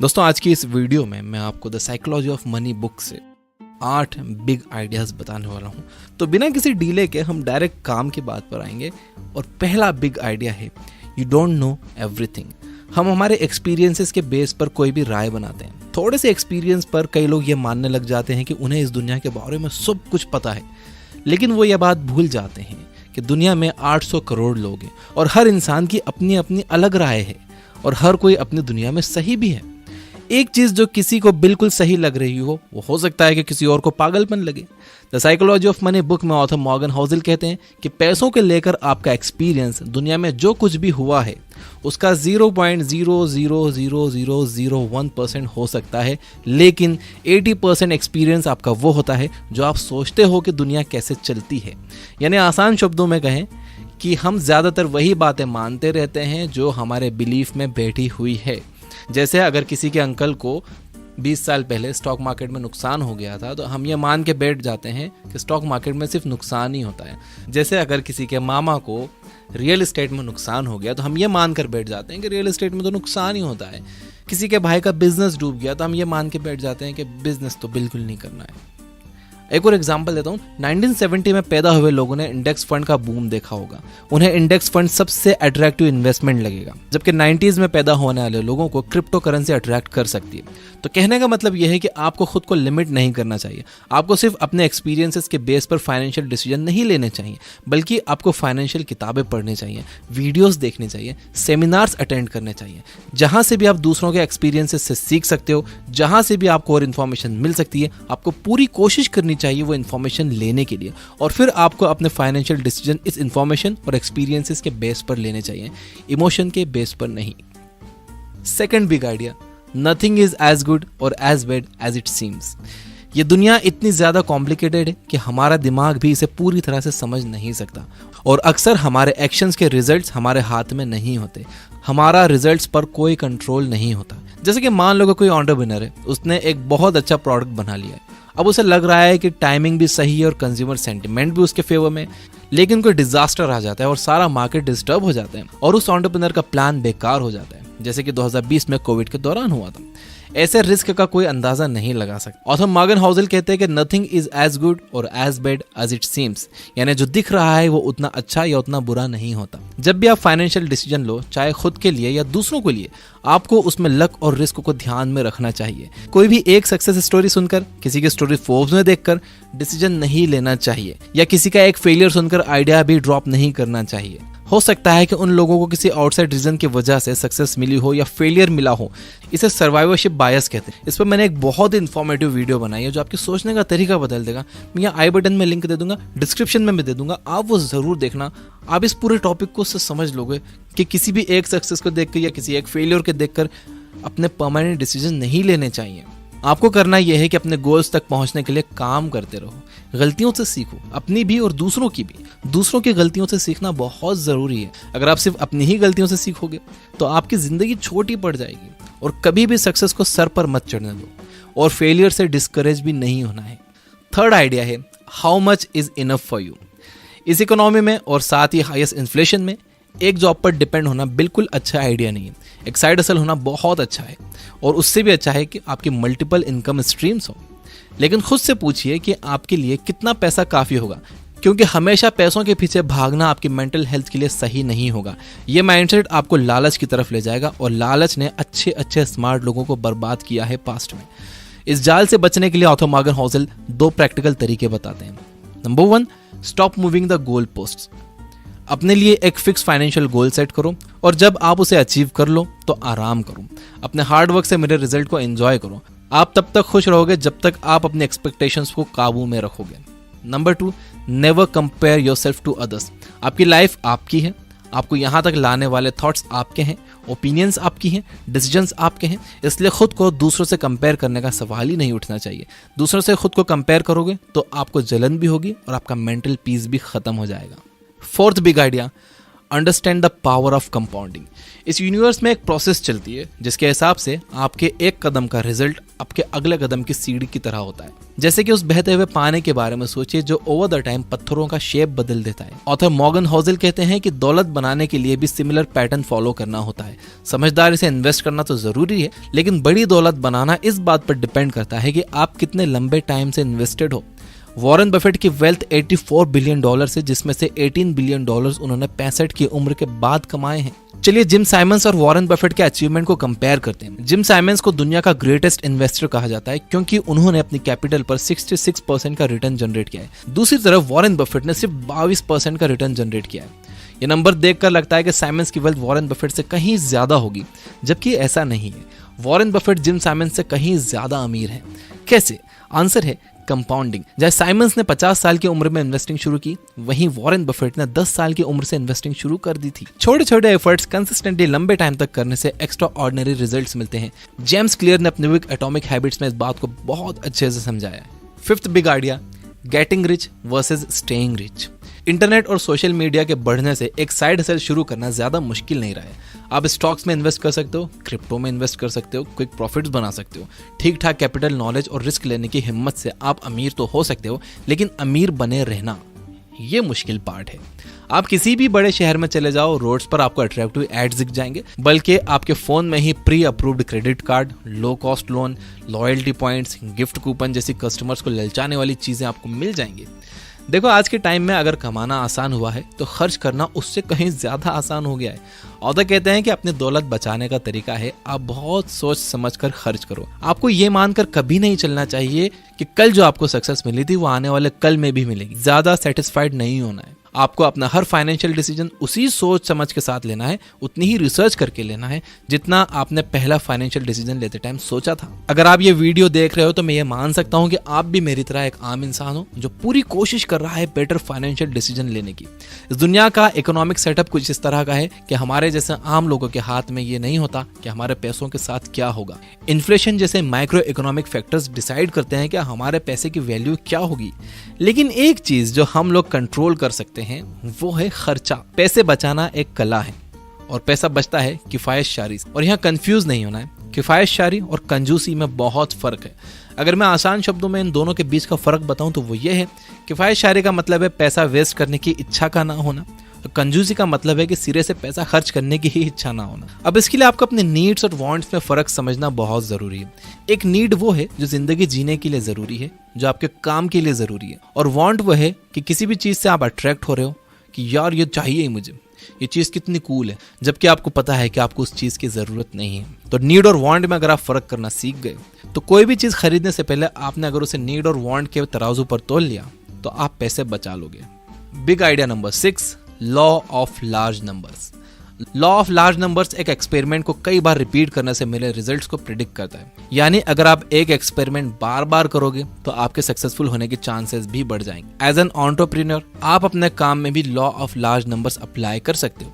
दोस्तों आज की इस वीडियो में मैं आपको the psychology of money book से 8 बिग आइडियाज बताने वाला हूं। तो बिना किसी डीले के हम डायरेक्ट काम की बात पर आएंगे। और पहला बिग आइडिया है यू डोंट नो एवरीथिंग। हम हमारे एक्सपीरियंसेस के बेस पर कोई भी राय बनाते हैं। थोड़े से एक्सपीरियंस पर कई लोग ये मानने लग जाते हैं कि उन्हें इस दुनिया के बारे में सब कुछ पता है, लेकिन वो ये बात भूल जाते हैं कि दुनिया में 800 करोड़ लोग हैं और हर इंसान की अपनी अपनी अलग राय है और हर कोई अपनी दुनिया में सही भी है। एक चीज जो किसी को बिल्कुल सही लग रही हो वो हो सकता है कि किसी और को पागलपन लगे। The psychology of money book में ऑथर मॉर्गन हाउसेल कहते हैं कि पैसों के लेकर आपका एक्सपीरियंस दुनिया में जो कुछ भी हुआ है उसका 0.0000001% हो सकता है, लेकिन 80% एक्सपीरियंस आपका वो होता है जो आप सोचते हो कि दुनिया कैसे चलती है। यानी आसान शब्दों में कहें कि हम ज़्यादातर वही बातें मानते रहते हैं जो हमारे बिलीफ में बैठी हुई है। जैसे अगर किसी के अंकल को 20 साल पहले स्टॉक मार्केट में नुकसान हो गया था तो हम ये मान के बैठ जाते हैं कि स्टॉक मार्केट में सिर्फ नुकसान ही होता है। जैसे अगर किसी के मामा को रियल एस्टेट में नुकसान हो गया तो हम ये मान कर बैठ जाते हैं कि रियल एस्टेट में तो नुकसान ही होता है। किसी के भाई का बिजनेस डूब गया तो हम ये मान के बैठ जाते हैं कि बिजनेस तो बिल्कुल नहीं करना है। एक और एग्जांपल देता हूँ। 1970 में पैदा हुए लोगों ने इंडेक्स फंड का बूम देखा होगा। उन्हें इंडेक्स फंड सबसे अट्रैक्टिव इन्वेस्टमेंट लगेगा, जबकि 90s में पैदा होने वाले लोगों को क्रिप्टो करेंसी अट्रैक्ट कर सकती है। तो कहने का मतलब यह है कि आपको खुद को लिमिट नहीं करना चाहिए। आपको सिर्फ अपने एक्सपीरियंसेस के बेस पर फाइनेंशियल डिसीजन नहीं लेने चाहिए, बल्कि आपको फाइनेंशियल किताबें पढ़नी चाहिए, वीडियोस देखनी चाहिए, सेमिनार्स अटेंड करने चाहिए, जहां से भी आप दूसरों के एक्सपीरियंसेस से सीख सकते हो, जहां से भी आपको और इन्फॉर्मेशन मिल सकती है। आपको पूरी कोशिश करनी चाहिए वो इन्फॉर्मेशन लेने के लिए, और फिर आपको अपने फाइनेंशियल डिसीजन इस इन्फॉर्मेशन और एक्सपीरियंसेस के बेस पर लेने चाहिए, इमोशन के बेस पर नहीं। Second big idea, nothing is as good और as bad as it seems. ये दुनिया इतनी ज्यादा कॉम्प्लिकेटेड है कि हमारा दिमाग भी इसे पूरी तरह से समझ नहीं सकता, और अक्सर हमारे एक्शंस के रिजल्ट्स हमारे हाथ में नहीं होते। हमारा रिजल्ट्स पर कोई कंट्रोल नहीं होता। जैसे कि मान लो कि कोई एंटरप्रेन्योर है, उसने एक बहुत अच्छा प्रोडक्ट बना लिया है। अब उसे लग रहा है कि टाइमिंग भी सही है और कंज्यूमर सेंटिमेंट भी उसके फेवर में, लेकिन कोई डिजास्टर आ जाता है और सारा मार्केट डिस्टर्ब हो जाता है और उस एंटरप्रेन्योर का प्लान बेकार हो जाता है, जैसे कि 2020 में कोविड के दौरान हुआ था। ऐसे रिस्क का कोई अंदाजा नहीं लगा सकता। ऑथर मॉर्गन हाउसेल कहते हैं कि नथिंग इज एज गुड और as bad as it seems, यानी जो दिख रहा है वो उतना अच्छा या उतना बुरा नहीं होता। जब भी आप फाइनेंशियल डिसीजन लो, चाहे खुद के लिए या दूसरों के लिए, आपको उसमें लक और रिस्क को ध्यान में रखना चाहिए। कोई भी एक सक्सेस स्टोरी सुनकर, किसी की स्टोरी फोर्ब्स में देखकर डिसीजन नहीं लेना चाहिए, या किसी का एक फेलियर सुनकर आइडिया भी ड्रॉप नहीं करना चाहिए। हो सकता है कि उन लोगों को किसी आउटसाइड रीजन की वजह से सक्सेस मिली हो या फेलियर मिला हो। इसे सर्वाइवरशिप बायस कहते हैं। इस पर मैंने एक बहुत इन्फॉर्मेटिव वीडियो बनाई है जो आपके सोचने का तरीका बदल देगा। मैं यहाँ आई बटन में लिंक दे दूंगा, डिस्क्रिप्शन में भी दे दूंगा, आप वो जरूर देखना। आप इस पूरे टॉपिक को उससे समझ लोगे कि किसी भी एक सक्सेस को देखकर या किसी एक फेलियर को देखकर अपने परमानेंट डिसीजन नहीं लेने चाहिए। आपको करना यह है कि अपने गोल्स तक पहुंचने के लिए काम करते रहो, गलतियों से सीखो, अपनी भी और दूसरों की भी। दूसरों की गलतियों से सीखना बहुत जरूरी है। अगर आप सिर्फ अपनी ही गलतियों से सीखोगे तो आपकी जिंदगी छोटी पड़ जाएगी। और कभी भी सक्सेस को सर पर मत चढ़ने दो, और फेलियर से डिस्करेज भी नहीं होना है। थर्ड आइडिया है how much is enough for you. इस इकोनॉमी में और साथ ही हाईएस्ट इन्फ्लेशन में एक जॉब पर डिपेंड होना बिल्कुल अच्छा आइडिया नहीं है। एक साइड हसल होना बहुत अच्छा है, और उससे भी अच्छा है कि आपकी मल्टीपल इनकम स्ट्रीम्स हो। लेकिन खुद से पूछिए कि आपके लिए कितना पैसा काफ़ी होगा, क्योंकि हमेशा पैसों के पीछे भागना आपकी मेंटल हेल्थ के लिए सही नहीं होगा। ये माइंडसेट आपको लालच की तरफ ले जाएगा, और लालच ने अच्छे अच्छे स्मार्ट लोगों को बर्बाद किया है पास्ट में। इस जाल से बचने के लिए ऑथर मॉर्गन हाउसेल 2 प्रैक्टिकल तरीके बताते हैं। Number 1, stop moving the goal posts. अपने लिए एक फिक्स फाइनेंशियल गोल सेट करो, और जब आप उसे अचीव कर लो तो आराम करो। अपने हार्ड वर्क से मिले रिजल्ट को एंजॉय करो। आप तब तक खुश रहोगे जब तक आप अपने एक्सपेक्टेशंस को काबू में रखोगे। Number 2, never compare yourself to others. आपकी लाइफ आपकी है, आपको यहाँ तक लाने वाले थॉट्स आपके हैं, ओपिनियंस आपकी हैं, डिसीजंस आपके हैं, इसलिए खुद को दूसरों से कंपेयर करने का सवाल ही नहीं उठना चाहिए। दूसरों से खुद को कंपेयर करोगे तो आपको जलन भी होगी और आपका मेंटल पीस भी खत्म हो जाएगा। Fourth big idea, understand the power of compounding. इस यूनिवर्स में एक प्रोसेस चलती है जिसके हिसाब से आपके एक कदम का रिजल्ट आपके अगले कदम की सीढ़ी की तरह होता है। जैसे कि उस बहते हुए पानी के बारे में सोचिए जो ओवर द टाइम पत्थरों का शेप बदल देता है। ऑथर मॉर्गन होज़ल कहते हैं कि दौलत बनाने के लिए भी सिमिलर पैटर्न फॉलो करना होता है। समझदारी से इन्वेस्ट करना तो जरूरी है, लेकिन बड़ी दौलत बनाना इस बात पर डिपेंड करता है कि आप कितने लंबे टाइम से इन्वेस्टेड हो। वॉरेन बफेट की वेल्थ $84 बिलियन से, जिसमें से $18 बिलियन उन्होंने 65 की उम्र के बाद कमाए हैं। चलिए जिम साइमंस और वॉरेन बफेट के अचीवमेंट को कंपेयर करते हैं। जिम साइमंस को दुनिया का ग्रेटेस्ट इन्वेस्टर कहा जाता है क्योंकि उन्होंने अपनी कैपिटल पर 66% का रिटर्न जनरेट किया है। दूसरी तरफ वॉरेन बफेट ने सिर्फ 22% का रिटर्न जनरेट किया है। ये नंबर देखकर लगता है कि साइमंस की वेल्थ वॉरेन बफेट से कहीं ज्यादा होगी, जबकि ऐसा नहीं है। वॉरेन बफेट जिम साइमंस से कहीं ज्यादा अमीर है। कैसे? आंसर है कंपाउंडिंग। जैसे साइमंस ने 50 साल की उम्र में इन्वेस्टिंग शुरू की, वहीं वॉरेन बफेट ने 10 साल की उम्र से इन्वेस्टिंग शुरू कर दी थी। छोटे छोटे एफर्ट्स कंसिस्टेंटली लंबे टाइम तक करने से एक्स्ट्रा ऑर्डिनरी रिजल्ट्स मिलते हैं। जेम्स क्लियर ने अपने बुक एटॉमिक हैबिट्स में इस बात को बहुत अच्छे से समझाया है। Fifth big idea, getting rich versus staying rich. Internet और सोशल मीडिया के बढ़ने से एक साइड हसल शुरू करना ज्यादा मुश्किल नहीं रहा है। आप स्टॉक्स में इन्वेस्ट कर सकते हो, क्रिप्टो में इन्वेस्ट कर सकते हो, क्विक प्रॉफिट्स बना सकते हो। ठीक ठाक कैपिटल, नॉलेज और रिस्क लेने की हिम्मत से आप अमीर तो हो सकते हो, लेकिन अमीर बने रहना ये मुश्किल पार्ट है। आप किसी भी बड़े शहर में चले जाओ, रोड्स पर आपको अट्रैक्टिव एड्स दिख जाएंगे, बल्कि आपके फोन में ही pre approved credit card, low cost loan, loyalty points, gift coupon जैसी कस्टमर्स को ललचाने वाली चीजें आपको मिल जाएंगी। देखो आज के टाइम में अगर कमाना आसान हुआ है तो खर्च करना उससे कहीं ज्यादा आसान हो गया है। ऑथर कहते हैं कि अपनी दौलत बचाने का तरीका है आप बहुत सोच समझकर खर्च करो। आपको ये मानकर कभी नहीं चलना चाहिए कि कल जो आपको सक्सेस मिली थी वो आने वाले कल में भी मिलेगी। ज्यादा सेटिस्फाइड नहीं होना है। आपको अपना हर फाइनेंशियल डिसीजन उसी सोच समझ के साथ लेना है, उतनी ही रिसर्च करके लेना है जितना आपने पहला फाइनेंशियल डिसीजन लेते टाइम सोचा था। अगर आप ये वीडियो देख रहे हो तो मैं ये मान सकता हूँ कि आप भी मेरी तरह एक आम इंसान हो जो पूरी कोशिश कर रहा है बेटर फाइनेंशियल डिसीजन लेने की। इस दुनिया का इकोनॉमिक सेटअप कुछ इस तरह का है कि हमारे जैसे आम लोगों के हाथ में ये नहीं होता कि हमारे पैसों के साथ क्या होगा। इन्फ्लेशन जैसे माइक्रो इकोनॉमिक फैक्टर्स डिसाइड करते हैं कि हमारे पैसे की वैल्यू क्या होगी, लेकिन एक चीज जो हम लोग कंट्रोल कर सकते हैं वो है खर्चा। पैसे बचाना एक कला है और पैसा बचता है किफायतशारी से। और यहाँ कंफ्यूज नहीं होना है, किफायतशारी और कंजूसी में बहुत फर्क है। अगर मैं आसान शब्दों में इन दोनों के बीच का फर्क बताऊं तो वो ये है, किफायतशारी का मतलब है पैसा वेस्ट करने की इच्छा का ना होना, और कंजूसी का मतलब है कि सिरे से पैसा खर्च करने की ही इच्छा ना होना। अब इसके लिए आपको अपने नीड्स और वांट्स में फर्क समझना बहुत जरूरी है। एक नीड वो है जो जिंदगी जीने के लिए जरूरी है, जो आपके काम के लिए जरूरी है, और वांट वो है कि किसी भी चीज से आप अट्रैक्ट हो रहे हो कि यार ये चाहिए ही मुझे, ये चीज कितनी कूल है, जबकि आपको पता है कि आपको उस चीज की जरूरत नहीं है। तो नीड और वांट में अगर आप फर्क करना सीख गए तो कोई भी चीज खरीदने से पहले आपने अगर उसे नीड और वांट के तराजू पर तोल लिया तो आप पैसे बचा लोगे। Big idea number 6, law of large numbers. Law of large numbers एक एक्सपेरिमेंट को कई बार रिपीट करने से मिले रिजल्ट्स को प्रिडिक्ट करता है। यानी अगर आप एक एक्सपेरिमेंट बार बार करोगे तो आपके सक्सेसफुल होने के चांसेस भी बढ़ जाएंगे। एज एन एंटरप्रेन्योर आप अपने काम में भी law of large numbers apply कर सकते हो।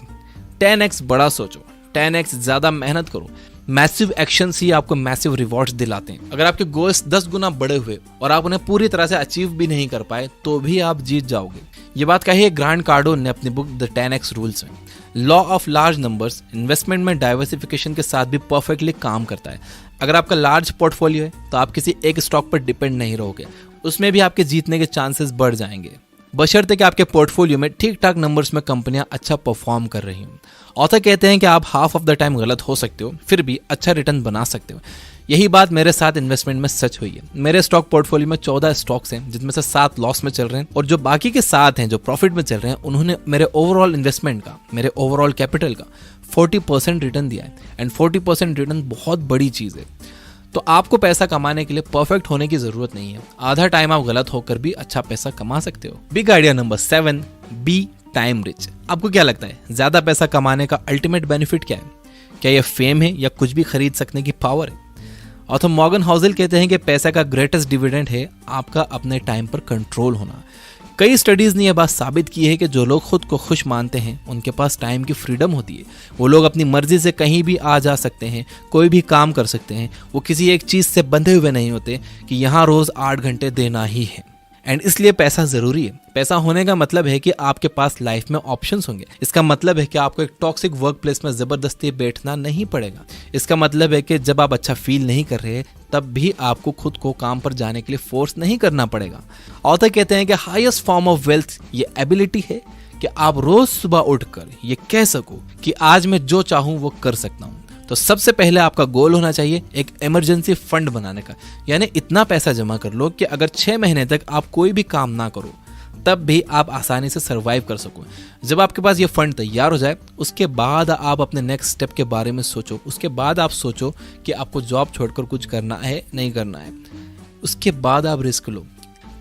10x बड़ा सोचो, 10x ज्यादा मेहनत करो। मैसिव एक्शंस ही आपको मैसिव रिवॉर्ड्स दिलाते हैं। अगर आपके गोल्स 10 गुना बड़े हुए और आप उन्हें पूरी तरह से अचीव भी नहीं कर पाए तो भी आप जीत जाओगे। ये बात कही है ग्रांट कार्डोन ने अपनी बुक द 10x रूल्स में। Law of large numbers investment में डाइवर्सिफिकेशन के साथ भी परफेक्टली काम करता है। अगर आपका लार्ज पोर्टफोलियो है तो आप किसी एक स्टॉक पर डिपेंड नहीं रहोगे, उसमें भी आपके जीतने के चांसेस बढ़ जाएंगे, बशर्ते कि आपके पोर्टफोलियो में ठीक ठाक नंबर्स में कंपनियां अच्छा परफॉर्म कर रही हों। ऑथर कहते हैं कि आप हाफ ऑफ द टाइम गलत हो सकते हो, फिर भी अच्छा रिटर्न बना सकते हो। यही बात मेरे साथ इन्वेस्टमेंट में सच हुई है। मेरे स्टॉक पोर्टफोलियो में 14 स्टॉक्स हैं, जिसमें से 7 लॉस में चल रहे हैं, और जो बाकी के 7 हैं जो प्रॉफिट में चल रहे हैं, उन्होंने मेरे ओवरऑल इन्वेस्टमेंट का, मेरे ओवरऑल कैपिटल का 40% रिटर्न दिया है। एंड 40% रिटर्न बहुत बड़ी चीज़ है। तो आपको पैसा कमाने के लिए परफेक्ट होने की जरूरत नहीं है। आधा टाइम आप गलत होकर भी अच्छा पैसा कमा सकते हो। Big idea number 7, be time rich. आपको क्या लगता है ज्यादा पैसा कमाने का अल्टीमेट बेनिफिट क्या है? क्या यह फेम है या कुछ भी खरीद सकने की पावर है? ऑथर मॉर्गन होज़ल कहते हैं कि पैसा का ग्रेटेस्ट डिविडेंड है आपका अपने टाइम पर कंट्रोल होना। कई स्टडीज ने यह बात साबित की है कि जो लोग खुद को खुश मानते हैं उनके पास टाइम की फ्रीडम होती है। वो लोग अपनी मर्जी से कहीं भी आ जा सकते हैं, कोई भी काम कर सकते हैं। वो किसी एक चीज से बंधे हुए नहीं होते कि यहाँ रोज 8 घंटे देना ही है। एंड इसलिए पैसा जरूरी है। पैसा होने का मतलब है कि आपके पास लाइफ में ऑप्शंस होंगे। इसका मतलब है कि आपको एक टॉक्सिक वर्क प्लेस में जबरदस्ती बैठना नहीं पड़ेगा। इसका मतलब है कि जब आप अच्छा फील नहीं कर रहे तब भी आपको खुद को काम पर जाने के लिए फोर्स नहीं करना पड़ेगा। ऑथर कहते हैं कि हाईएस्ट फॉर्म ऑफ वेल्थ ये एबिलिटी है कि आप रोज सुबह उठकर ये कह सको कि आज मैं जो चाहूं वो कर सकता हूं। तो सबसे पहले आपका गोल होना चाहिए एक इमरजेंसी फंड बनाने का, यानी इतना पैसा जमा कर लो कि अगर 6 महीने तक आप कोई भी काम ना करो तब भी आप आसानी से सरवाइव कर सको। जब आपके पास ये फंड तैयार हो जाए उसके बाद आप अपने नेक्स्ट स्टेप के बारे में सोचो। उसके बाद आप सोचो कि आपको जॉब छोड़कर कुछ करना है नहीं करना है, उसके बाद आप रिस्क लो।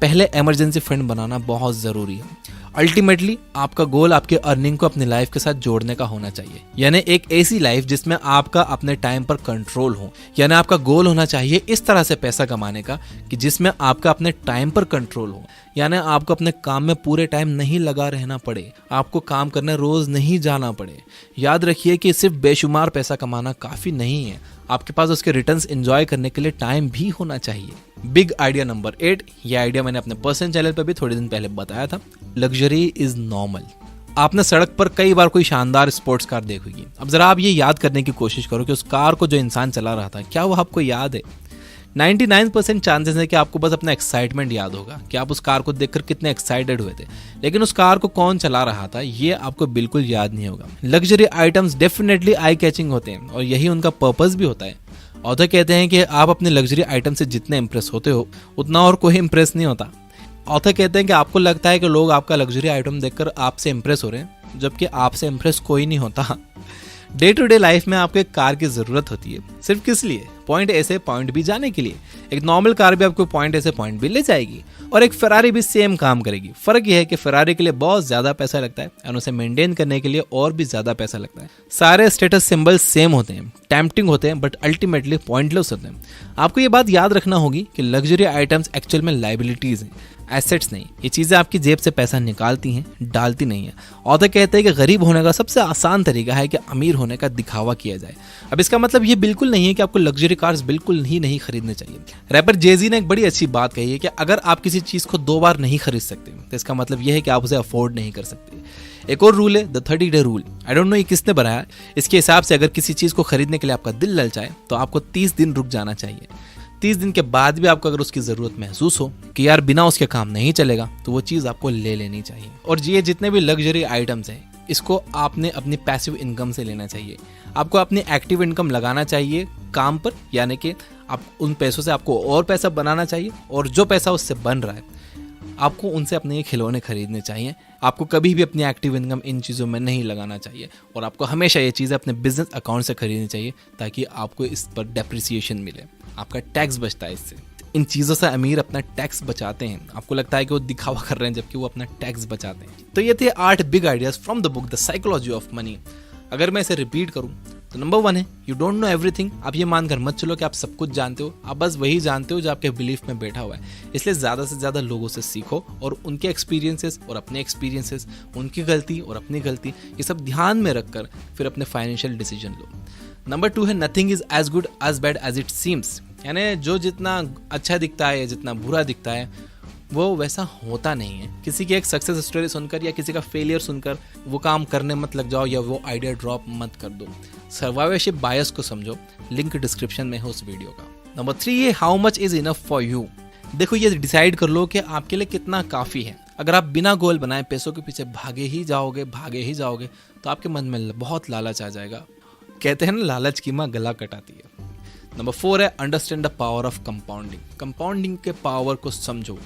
पहले इमरजेंसी फंड बनाना बहुत ज़रूरी है। अल्टीमेटली आपका गोल आपके अर्निंग को अपनी लाइफ के साथ जोड़ने का होना चाहिए, यानी एक ऐसी लाइफ जिसमें आपका अपने टाइम पर कंट्रोल हो। यानी आपका गोल होना चाहिए इस तरह से पैसा कमाने का कि जिसमें आपका अपने टाइम पर कंट्रोल हो, यानी आपको अपने काम में पूरे टाइम नहीं लगा रहना पड़े, आपको काम करने रोज नहीं जाना पड़े। याद रखिए कि सिर्फ बेशुमार पैसा कमाना काफ़ी नहीं है, आपके पास उसके रिटर्न्स एंजॉय करने के लिए टाइम भी होना चाहिए। बिग आइडिया नंबर 8, ये आइडिया मैंने अपने पर्सनल चैनल पर भी थोड़े दिन पहले बताया था। Luxury is normal. आपने सड़क पर कई बार कोई शानदार स्पोर्ट्स कार देखी होगी। अब जरा आप ये याद करने की कोशिश करो कि उस कार को जो इंसान चला रहा था क्या वो आपको याद है। 99% चांसेस है कि आपको बस अपना एक्साइटमेंट याद होगा कि आप उस कार को देखकर कितने एक्साइटेड हुए थे, लेकिन उस कार को कौन चला रहा था ये आपको बिल्कुल याद नहीं होगा। Luxury items definitely eye catching होते हैं और यही उनका पर्पस भी होता है। ऑथर कहते हैं कि आप अपने लग्जरी आइटम से जितने इंप्रेस होते हो उतना और कोई इंप्रेस नहीं होता। ऑथर कहते हैं कि आपको लगता है कि लोग आपका लग्जरी आइटम देखकर आपसे इंप्रेस हो रहे हैं, जबकि आपसे इंप्रेस कोई नहीं होता। डे टू डे लाइफ में आपको एक कार की जरूरत होती है, सिर्फ किस लिए? पॉइंट ए से पॉइंट बी जाने के लिए। एक नॉर्मल कार भी आपको पॉइंट ए से पॉइंट बी ले जाएगी और एक फेरारी भी सेम काम करेगी। फर्क यह है कि फेरारी के लिए बहुत ज्यादा पैसा लगता है और उसे मेंटेन करने के लिए और भी ज्यादा पैसा लगता है। सारे स्टेटस सिंबल सेम होते हैं, टेम्पटिंग होते हैं, बट अल्टीमेटली पॉइंटलेस होते हैं। आपको ये बात याद रखना होगी कि लग्जरी आइटम्स एक्चुअल में लाइबिलिटीज हैं, एसेट्स नहीं। ये चीजें आपकी जेब से पैसा निकालती हैं, डालती नहीं है। ऑथर कहते हैं कि गरीब होने का सबसे आसान तरीका है कि अमीर होने का दिखावा किया जाए। अब इसका मतलब ये बिल्कुल नहीं है कि आपको लग्जरी कार्स बिल्कुल ही नहीं खरीदने चाहिए। रैपर जेजी ने एक बड़ी अच्छी बात कही है कि अगर आप किसी चीज को 2 बार नहीं खरीद सकते तो इसका मतलब यह है कि आप उसे अफोर्ड नहीं कर सकते। एक और रूल है the 30 day rule. I don't know ये किसने बनाया। इसके हिसाब से अगर किसी चीज को खरीदने के लिए आपका दिल ललचाए तो आपको 30 दिन रुक जाना चाहिए। 30 दिन के बाद भी आपको अगर उसकी जरूरत महसूस हो कि यार बिना उसके काम नहीं चलेगा, तो वो चीज आपको ले लेनी चाहिए। और ये जितने भी लग्जरी आइटम्स हैं इसको आपने अपनी पैसिव इनकम से लेना चाहिए। आपको अपनी एक्टिव इनकम लगाना चाहिए काम पर, यानी कि आप उन पैसों से आपको और पैसा बनाना चाहिए और जो पैसा उससे बन रहा है आपको उनसे अपने ये खिलौने खरीदने चाहिए। आपको कभी भी अपनी एक्टिव इनकम इन चीज़ों में नहीं लगाना चाहिए और आपको हमेशा ये चीज़ें अपने बिजनेस अकाउंट से खरीदनी चाहिए ताकि आपको इस पर डेप्रिसिएशन मिले, आपका टैक्स बचता है इससे। इन चीज़ों से अमीर अपना टैक्स बचाते हैं। आपको लगता है कि वो दिखावा कर रहे हैं जबकि वो अपना टैक्स बचाते हैं। तो ये थे 8 big ideas from the book the psychology of money. अगर मैं इसे रिपीट करूं तो नंबर 1 है यू डोंट नो एवरीथिंग। आप ये मानकर मत चलो कि आप सब कुछ जानते हो, आप बस वही जानते हो जो आपके बिलीफ में बैठा हुआ है। इसलिए ज़्यादा से ज़्यादा लोगों से सीखो और उनके एक्सपीरियंसेस और अपने एक्सपीरियंसेस, उनकी गलती और अपनी गलती, ये सब ध्यान में रखकर फिर अपने फाइनेंशियल डिसीजन लो। नंबर 2 है nothing is as good as bad as it seems. यानी जो जितना अच्छा दिखता है, जितना बुरा दिखता है वो वैसा होता नहीं है। किसी की एक सक्सेस स्टोरी सुनकर या किसी का फेलियर सुनकर वो काम करने मत लग जाओ या वो आइडिया ड्रॉप मत कर दो। सर्वाइवरशिप बायस को समझो, लिंक डिस्क्रिप्शन में है उस वीडियो का। नंबर 3 है how much is enough for you. देखो ये डिसाइड कर लो कि आपके लिए कितना काफ़ी है। अगर आप बिना गोल बनाए पैसों के पीछे भागे ही जाओगे तो आपके मन में बहुत लालच आ जाएगा। कहते हैं ना लालच की माँ गला कटाती है। नंबर 4 है understand the power of compounding. Compounding के पावर को समझो।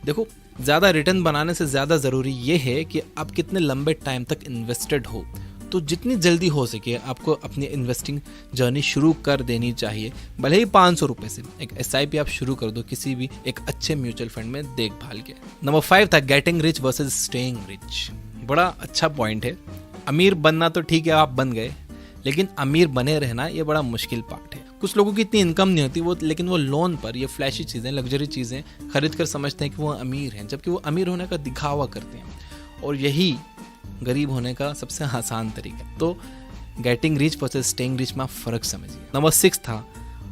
देखो ज़्यादा रिटर्न बनाने से ज़्यादा ज़रूरी ये है कि आप कितने लंबे टाइम तक इन्वेस्टेड हो। तो जितनी जल्दी हो सके आपको अपनी इन्वेस्टिंग जर्नी शुरू कर देनी चाहिए। भले ही 500 रुपये से एक SIP आप शुरू कर दो किसी भी एक अच्छे म्यूचुअल फंड में देखभाल के। नंबर 5 था getting rich versus staying rich. बड़ा अच्छा पॉइंट है। अमीर बनना तो ठीक है आप बन गए, लेकिन अमीर बने रहना ये बड़ा मुश्किल पार्ट है। कुछ लोगों की इतनी इनकम नहीं होती लेकिन वो लोन पर ये फ्लैशी चीज़ें, लग्जरी चीज़ें खरीद कर समझते हैं कि वो अमीर हैं, जबकि वो अमीर होने का दिखावा करते हैं और यही गरीब होने का सबसे आसान तरीका है। तो getting rich versus staying rich में आप फ़र्क समझिए। नंबर 6 था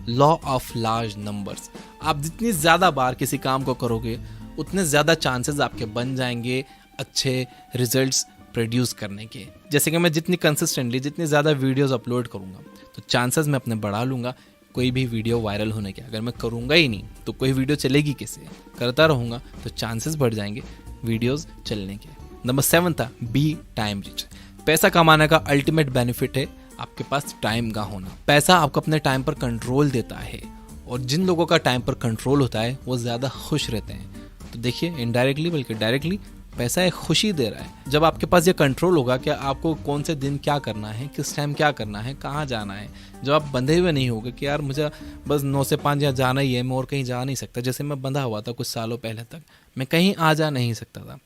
लॉ ऑफ लार्ज नंबर्स। आप जितनी ज़्यादा बार किसी काम को करोगे उतने ज़्यादा चांसेस आपके बन जाएंगे अच्छे रिजल्ट्स प्रोड्यूस करने के। जैसे कि मैं जितनी कंसिस्टेंटली जितनी ज़्यादा वीडियोस अपलोड करूँगा तो चांसेस मैं अपने बढ़ा लूँगा कोई भी वीडियो वायरल होने के। अगर मैं करूँगा ही नहीं तो कोई वीडियो चलेगी कैसे? करता रहूँगा तो चांसेस बढ़ जाएंगे वीडियोस चलने के। नंबर 7 था बी टाइम रिच। पैसा कमाने का अल्टीमेट बेनिफिट है आपके पास टाइम का होना। पैसा आपको अपने टाइम पर कंट्रोल देता है और जिन लोगों का टाइम पर कंट्रोल होता है वो ज़्यादा खुश रहते हैं। तो देखिए इनडायरेक्टली बल्कि डायरेक्टली पैसा एक खुशी दे रहा है। जब आपके पास ये कंट्रोल होगा कि आपको कौन से दिन क्या करना है, किस टाइम क्या करना है, कहाँ जाना है, जब आप बंधे हुए नहीं होगे कि यार मुझे बस 9 से 5 यहाँ जाना ही है, मैं और कहीं जा नहीं सकता। जैसे मैं बंधा हुआ था कुछ सालों पहले तक, मैं कहीं आ जा नहीं सकता था,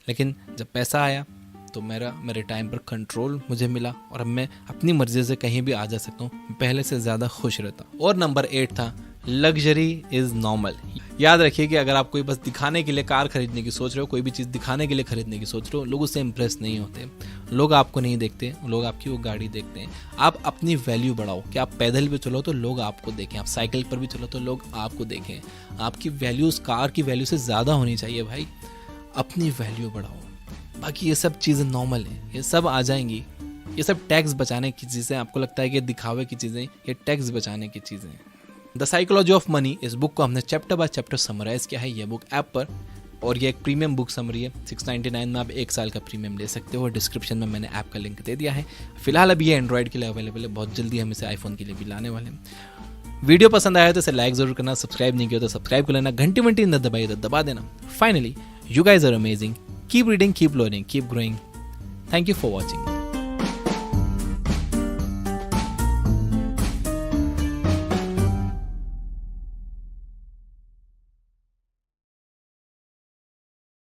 लेकिन जब पैसा आया तो मेरे टाइम पर कंट्रोल मुझे मिला और अब मैं अपनी मर्जी से कहीं भी आ जा सकता हूँ, पहले से ज़्यादा खुश रहता हूँ। और नंबर 8 था लग्जरी इज़ नॉर्मल। याद रखिए कि अगर आप कोई बस दिखाने के लिए कार खरीदने की सोच रहे हो, कोई भी चीज़ दिखाने के लिए खरीदने की सोच रहे हो, लोग उससे इम्प्रेस नहीं होते, लोग आपको नहीं देखते, लोग आपकी वो गाड़ी देखते हैं। आप अपनी वैल्यू बढ़ाओ कि आप पैदल भी चलो तो लोग आपको देखें, आप साइकिल पर भी चलो तो लोग आपको देखें। आपकी वैल्यू उस कार की वैल्यू से ज़्यादा होनी चाहिए भाई। अपनी वैल्यू बढ़ाओ, बाकी ये सब चीज़ें नॉर्मल है, ये सब आ जाएंगी। ये सब टैक्स बचाने की चीज़ें, आपको लगता है कि दिखावे की चीज़ें, ये टैक्स बचाने की चीज़ें हैं। द साइकोलॉजी ऑफ मनी, इस बुक को हमने चैप्टर बाय चैप्टर समराइज किया है ये बुक ऐप पर, और ये एक प्रीमियम बुक समरी है। 699 में आप 1 साल का प्रीमियम ले सकते हो। डिस्क्रिप्शन में मैंने ऐप का लिंक दे दिया है। फिलहाल अभी ये एंड्रॉइड के लिए अवेलेबल है, बहुत जल्दी हम इसे आईफोन के लिए भी लाने वाले हैं। वीडियो पसंद आया तो इसे लाइक जरूर करना, सब्सक्राइब नहीं किया तो सब्सक्राइब कर लेना, घंटी न दबाइए तो दबा देना। Finally, you guys are amazing, keep reading, keep learning, keep growing. Thank you for watching.